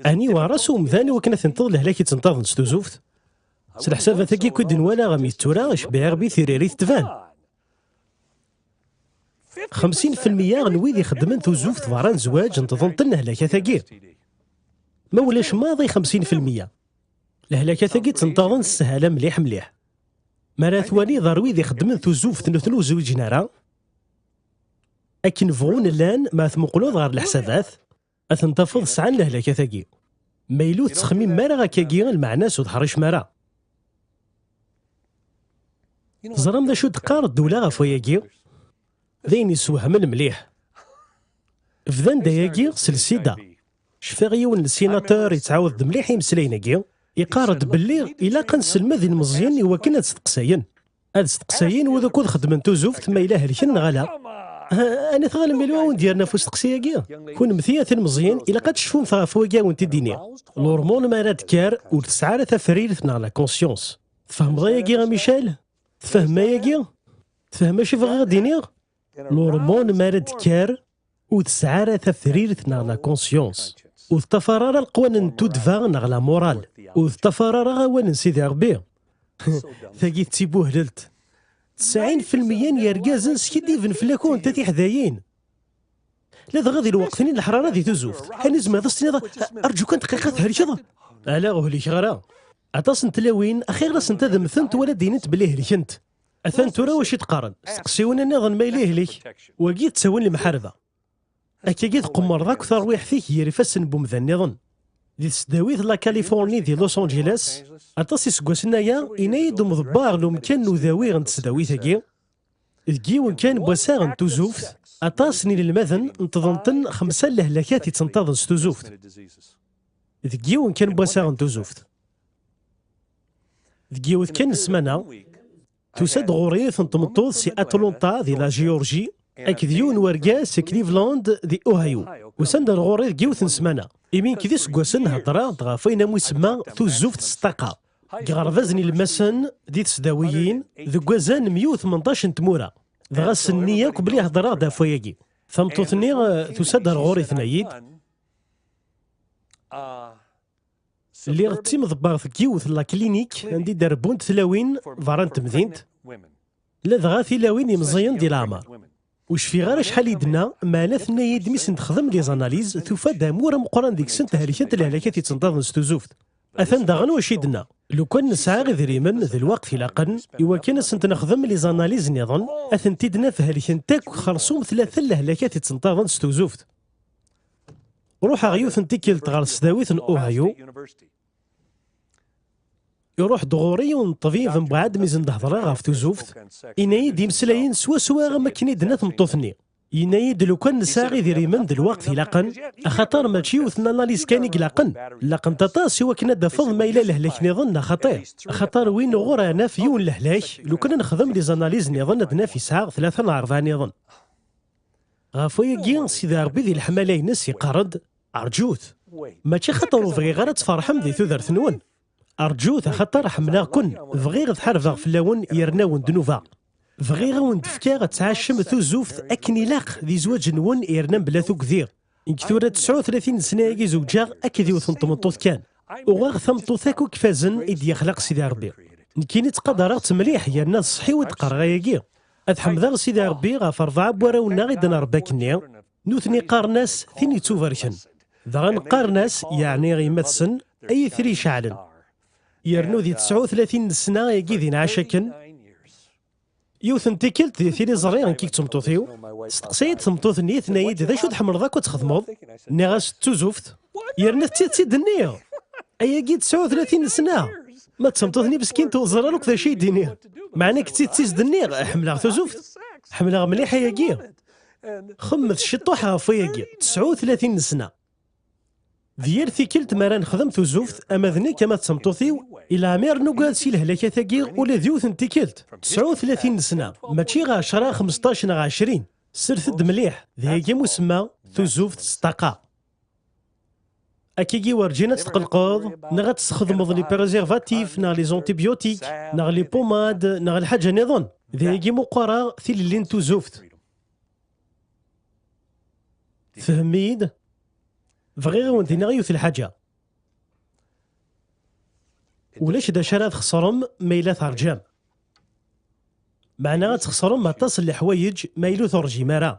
أني وراسهم ذاني وكنا تنتظر لهلاكي تنتظر ستوزوفت سلحسابة تاكي كود ولا غامي تورا اش بيغ بي ثيريريت تفان 50% غنويد يخدمن توزوفت ضران زواج انتظن تنه هلاكا ثاكي ما ولاش ماضي 50% الهلاكا ثاكي تنتظن السهالة مليح مليح مرا ثواني ضرويد يخدمن توزوفت نثنو زوج نارا أكن فغون اللان ما ثمقلوض غير الحسابات أثنتفض سعان لهلاكا ثاكي ميلو تسخمين مارا غاكاكي المعنى سود حريش مارا زرام ذا شو تقار الدولة غفوياكي ذين يسوهمن مليح فذان داياكي سلسيدا شفاغيون السيناتور يتعاود مليح يمسليناكي يقارد باللي إلا كان سلمى ذي المزيان يوكن هاد ستقساين هاد ستقساين وذاك خدمن توزوفت ما إلا هلكن غالا أنا ثغال مليون ديالنا فوس تقسياكي كون مثيث مزيان إلا قد تشوفون ثغافوكا وانت ديني الهرمون ما راد كار وتسعى تفريرت لا كونسيونس تفهم ضاياكي غا ميشيل تفهم ياكي تفهم شي فغا ديني الهرمون ما راد كار وتسعى تفريرت لا كونسيونس وتفرار القوانين تدفع نغلا مورال وتفرار غوان سيدي ربي ثاقي تسيبوه للت 90% يرقازن سكيديفن فلاكون تاتي حذايين لا غادي الوقتني الحراره ذي تزوفت هنزم هذا السنه ارجوك انت دقيقه هرشضه الا غولي غرا عطاس نتلاوين اخير راس انت ذمثنت ولا دينت بليه ليك انت اثن ترى واش تقارن سقسيونا نظن ما يليه ليك وقيت تسوين المحاربه اكيد قمر ذاك ترويح فيك يرفسن بومذن نظن دي سداويت لا كاليفورني دي لوس انجلوس عطاس يسقسنايا ينايد مضبار لو مكان ذاوي غنت سداويتاكي ذكي وين كان بوساغن توزوفت عطاسني للمذن انتظنتن 5 لهلاكات يتنتظن ستوزوفت ذكي وين كان بوساغن توزوفت ذكي وين كان السمانه تسد غوريث نتمطوض سي اتلونتا دي لا جيورجي اكذيون ورقاس كليفلاند دي اوهايو وسند الغوريث كيوث نسمانه يمين كذي سكواسن هضره دغا فين موسما توزوفت ستاقا غرفزني المسن دي تسداويين ذكوازان 118 تموره دغا السنيه كبلي هضره دا فوياكي ثمتوثني تسد الغوريث نايد اللي غتي مضبار كيوث لا كلينيك عندي دربون تلاوين فاران تمدينت لا دغا تلاوين يمزيان ديال العمر وش في غير شحال يدنا ما ثنايا دميس نخدم لي زاناليز تفاد مورا مقران ديك السنه هلكات الهلاكات يتنتظن ستوزوفت اثن داغن واش يدنا لو كان نسعى غير ذريمن ذي الوقت الى قن ايوا كان سنت نخدم لي زاناليز نظن اثن تيدنا في هلكان تاك خرصوم 3 الهلاكات يتنتظن ستوزوفت روح غيوث نتيكل تغار سداويث اوهايو يروح دغوري ونطفي في بعد ميزن دهضره غاف توزوفت ينايد يمسلاين سوا ما كني دنا تمطوثني ينايد لو كان نساغي ذي من دلوقت لاقن خاطر ماشي وثنا ناليز كاني لاقن تطا سوا كنا دفض ما الى لهلاك نظن خاطر وين غورانا في يون لهلاك لو كنا نخدم لي زاناليز نظن دنا في ساعه 3 4 نظن غافويا سيدي ربي ذي الحماله ينس يقرد ارجوث ماشي خاطر بغي غير تفرحم ذي ثوذر ثنون أرجوث خاطر حملاكن بغي غتحارفغ فلاون يرناون دنوفا بغي غون تفكا غتعاشم توزوفت أكني لاق ذي زواج نون يرنان بلا ثوك ذير إنكثورة 39 سنة يجي زوجاغ أكذي وثنطمطوث كان وغاغ ثمطوثاكو كفازن إدي يخلق سيدي ربي نكيني تقدر مليح يرنا صحي وتقرغا يجي أتحمذا سيدي ربي غاف 4 بوراونا غيدنا رباكني نوثني قارناس ثين يتوفرشن ذا نقارناس يعني غيمثسن أي ثري شعلن يرنو ذي 39 سنة يجي ذي نعشكن يوثن تيكلت ذي ثيري زريان كيك تمطوثيو استقسيت تمطوث نيت نايد ذا شو تحمل ذاك وتخدموض نغاس توزوفت يرنا تيد النية أي جي 39 سنة ما تمطوثني مسكين توزر لك ذا شي ديني معنى كتي تيزد النية حملها توزوفت حملها مليحة يجي خمث شطوحة فيجي 39 سنة ديال ثيكلت مرا نخدم توزوفت اما ذني كما تسمطوثيو الى مير نوكال سي الهلاكه ثاكي ولا ذيوث تيكلت 39 سنه ماشي غا 10 15 غا 20 سرثد مليح ذي مسمى توزوفت ستاقا اكيكي ورجينا تقلقض نغا تستخدمض لي بريزيرفاتيف نا لي زونتيبيوتيك نا لي بوماد نا الحاجه نظن ذي مقرا ثي لين توزوفت فهميد بغي غوندينا غيوث الحاجه ولاش دا شرا تخسرم ما إلا ترجم معنا غتخسرم ما تصل الحوايج ما إلو ترجي مرا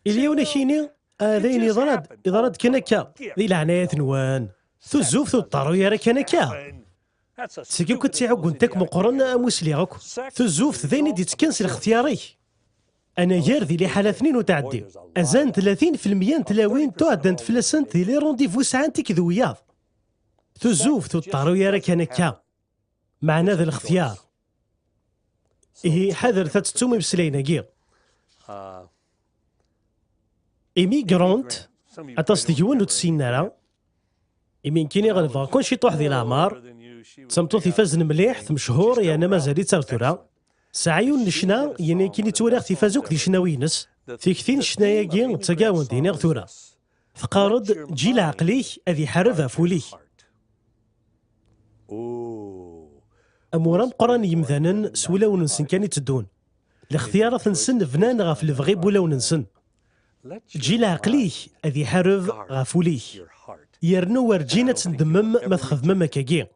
اليوم شيني هذين إضراد كنكا ذي العنايات نوان ثو الزوف ثو الطارو يا كنكا سيكيو كتسيعو كنتك مقرن موسليغك ثو الزوف ذين دي تكنسل اختياري أنا جار ذي لي حالة 2 وتعدي أزان 30% تلاوين تعدن فلسنت ذي لي رونديفو ساعتك ذوياض ثو الزوف ثو الطارو يا كنكا معنا ذا الاختيار إيه حذر تتسومي بسلينا كي إيميغرونت أتاس ديون وتسينارا إيمين كيني غنبغا كون شي طوح ذي العمار تسمتو ثيفازن مليح ثم شهور يعني مازالي تارثورا ساعيون نشنا يعني كيني توراغ ثيفازوك ذي شناوينس في كثين شنايا كي تساقاون ديني غثورا ثقارد جيل عقلي أذي حارف فولي أمورا مقران يمذانن سولاو ننسن كاني تدون الاختيارات نسن فنان غاف الفغي بولاو ننسن جيل عقلي أذي حارف غافولي يرنو ورجينا تندمم ما تخدمم كاكي